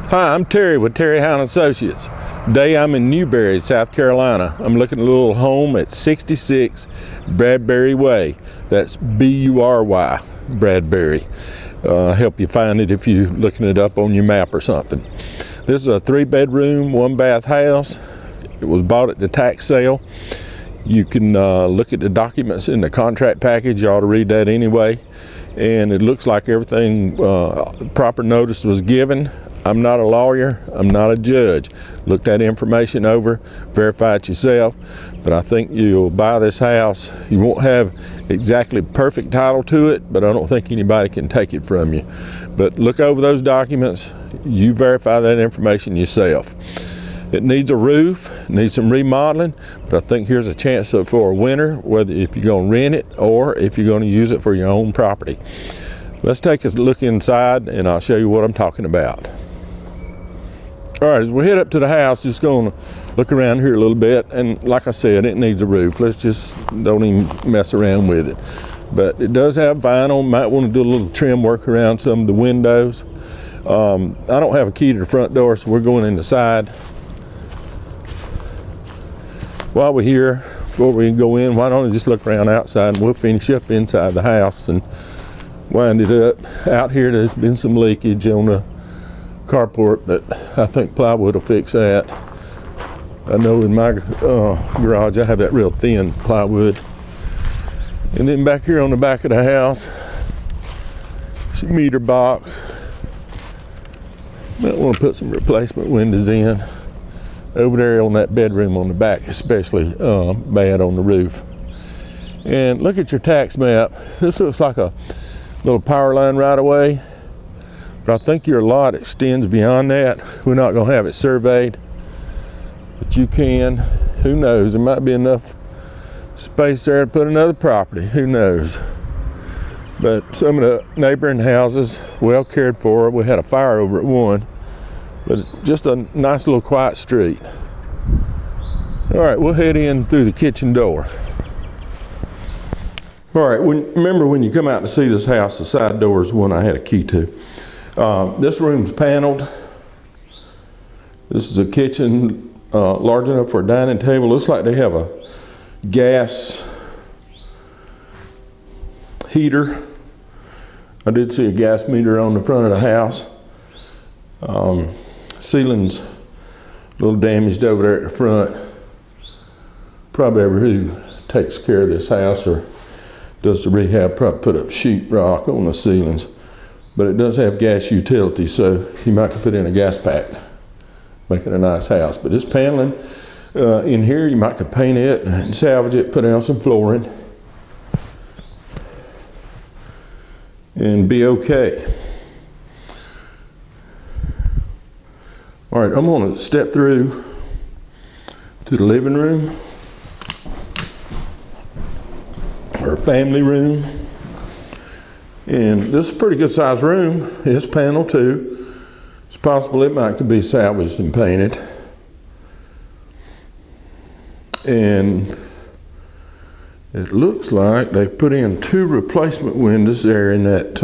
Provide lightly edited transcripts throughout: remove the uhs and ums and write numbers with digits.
Hi, I'm Terry with Terry Hound Associates. Today I'm in Newberry, South Carolina. I'm looking at a little home at 66 Bradbury Way. That's B-U-R-Y, Bradbury. Help you find it if you're looking it up on your map or something. This is a 3-bedroom, 1-bath house. It was bought at the tax sale. You can look at the documents in the contract package. You ought to read that anyway. And it looks like everything, proper notice was given. I'm not a lawyer, I'm not a judge. Look that information over, verify it yourself, but I think you'll buy this house. You won't have exactly perfect title to it, but I don't think anybody can take it from you. But look over those documents, you verify that information yourself. It needs a roof, needs some remodeling, but I think here's a chance for a winner, whether if you're gonna rent it or if you're gonna use it for your own property. Let's take a look inside and I'll show you what I'm talking about. All right, as we head up to the house, just going to look around here a little bit, and like I said, it needs a roof. Let's just don't even mess around with it. But it does have vinyl. Might want to do a little trim work around some of the windows. I don't have a key to the front door, so we're going in the side. While we're here, before we go in, why don't we just look around outside and we'll finish up inside the house and wind it up. Out here, there's been some leakage on the carport, but I think plywood will fix that. I know in my garage I have that real thin plywood. And then back here on the back of the house, some meter box. Might want to put some replacement windows in. Over there on that bedroom on the back, especially bad on the roof. And look at your tax map. This looks like a little power line right away. But I think your lot extends beyond that. We're not going to have it surveyed, but you can. Who knows? There might be enough space there to put another property. Who knows? But some of the neighboring houses, well cared for. We had a fire over at one, but just a nice little quiet street. All right, we'll head in through the kitchen door. All right, remember when you come out to see this house, the side door is one I had a key to. This room's paneled. This is a kitchen large enough for a dining table. Looks like they have a gas heater. I did see a gas meter on the front of the house. Ceiling's a little damaged over there at the front. Probably everybody who takes care of this house or does the rehab probably put up sheetrock on the ceilings. But it does have gas utilities, so you might put in a gas pack, make it a nice house. But this paneling in here, you might could paint it and salvage it, put down some flooring, and be okay. All right, I'm gonna step through to the living room, or family room. And this is a pretty good sized room. It's paneled too. It's possible it could be salvaged and painted. And it looks like they've put in 2 replacement windows there in that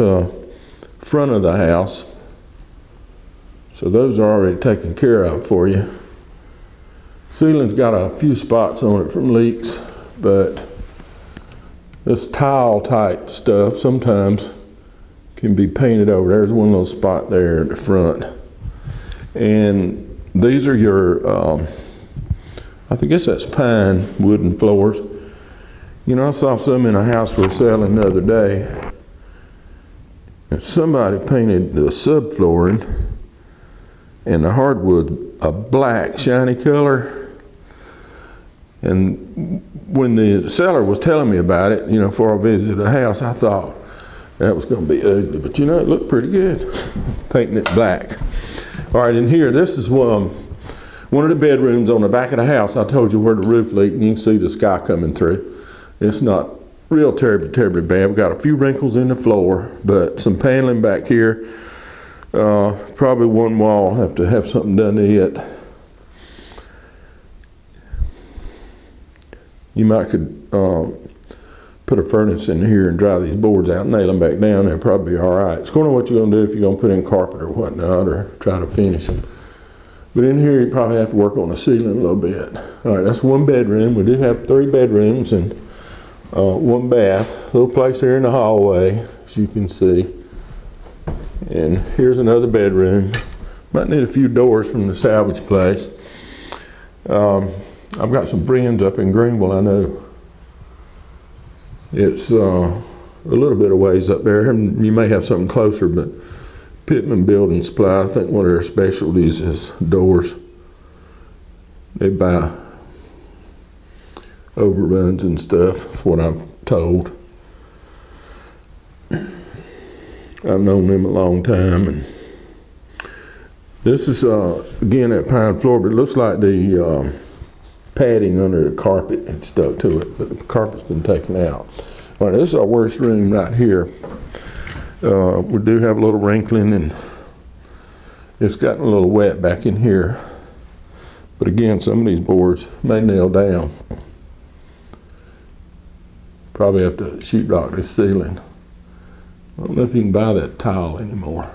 front of the house. So those are already taken care of for you. Ceiling's got a few spots on it from leaks, but this tile type stuff sometimes can be painted over. There's one little spot there at the front. And these are your, I guess that's pine wooden floors. You know, I saw some in a house we were selling the other day. And somebody painted the subflooring and the hardwood a black shiny color. And when the seller was telling me about it, you know, before I visited the house, I thought that was going to be ugly. But you know, it looked pretty good, painting it black. All right, in here, this is one of the bedrooms on the back of the house. I told you where the roof leaked, and you can see the sky coming through. It's not real terribly bad. We've got a few wrinkles in the floor, but some paneling back here. Probably one wall, have to have something done to it. You might could put a furnace in here and dry these boards out, nail them back down, they'll probably be all right. It's according to what you're going to do if you're going to put in carpet or whatnot, or try to finish them. But in here, you probably have to work on the ceiling a little bit. All right, that's one bedroom. We do have 3 bedrooms and 1 bath. Little place here in the hallway, as you can see. And here's another bedroom. Might need a few doors from the salvage place. I've got some friends up in Greenville, I know. It's a little bit of ways up there. You may have something closer, but Pittman Building Supply, I think one of their specialties is doors. They buy overruns and stuff, what I'm told. I've known them a long time. And this is, again, that pine floor, but it looks like the padding under the carpet had stuck to it, but the carpet's been taken out. All right, this is our worst room right here. We do have a little wrinkling, and it's gotten a little wet back in here. But again, some of these boards may nail down. Probably have to sheetrock this ceiling. I don't know if you can buy that tile anymore.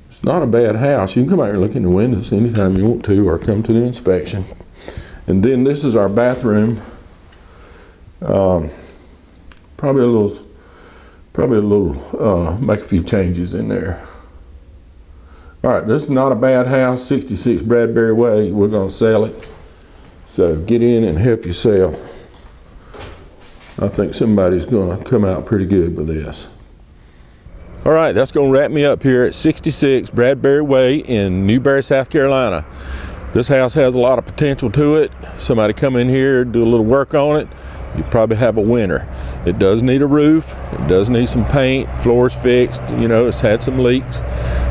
It's not a bad house. You can come out here and look in the windows anytime you want to, or come to the inspection. And then this is our bathroom. Probably a little, make a few changes in there. All right, this is not a bad house, 66 Bradbury Way. We're gonna sell it. So get in and help yourself. I think somebody's gonna come out pretty good with this. All right, that's gonna wrap me up here at 66 Bradbury Way in Newberry, South Carolina. This house has a lot of potential to it. Somebody come in here, do a little work on it, you probably have a winner. It does need a roof, it does need some paint, floors fixed, you know, it's had some leaks,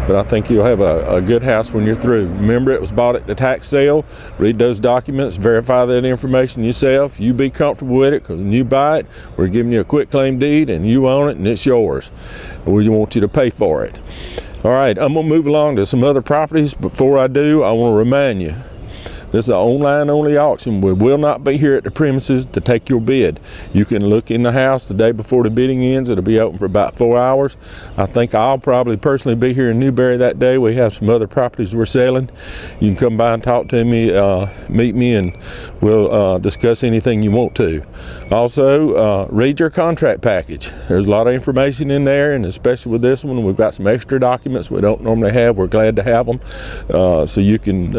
but I think you'll have a good house when you're through. Remember, it was bought at the tax sale. Read those documents, verify that information yourself. You be comfortable with it, because when you buy it, we're giving you a quit claim deed and you own it and it's yours. We want you to pay for it. All right, I'm gonna move along to some other properties. Before I do, I want to remind you, this is an online only auction. We will not be here at the premises to take your bid. You can look in the house the day before the bidding ends. It'll be open for about 4 hours. I think I'll probably personally be here in Newberry that day. We have some other properties we're selling. You can come by and talk to me, meet me, and we'll discuss anything you want to. Also, read your contract package. There's a lot of information in there, and especially with this one, we've got some extra documents we don't normally have. We're glad to have them, so you can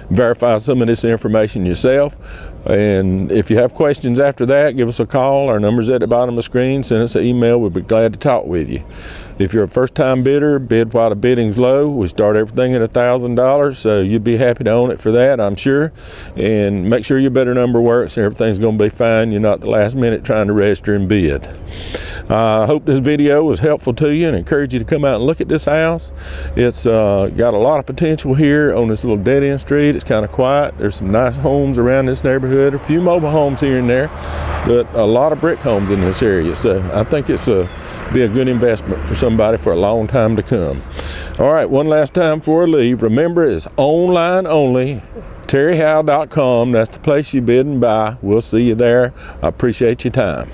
verify some of this information yourself. And if you have questions after that, give us a call. Our number's at the bottom of the screen. Send us an email. We'll be glad to talk with you. If you're a first-time bidder, bid while the bidding's low. We start everything at $1,000, so you'd be happy to own it for that, I'm sure. And make sure your bidder number works and everything's going to be fine. You're not the last minute trying to register and bid. I hope this video was helpful to you, and encourage you to come out and look at this house. It's got a lot of potential here on this little dead-end street. It's kind of quiet. There's some nice homes around this neighborhood, a few mobile homes here and there, but a lot of brick homes in this area. So I think it's be a good investment for somebody for a long time to come. All right, one last time before I leave, remember, it's online only. TerryHowe.com, that's the place you bid and buy. We'll see you there. I appreciate your time.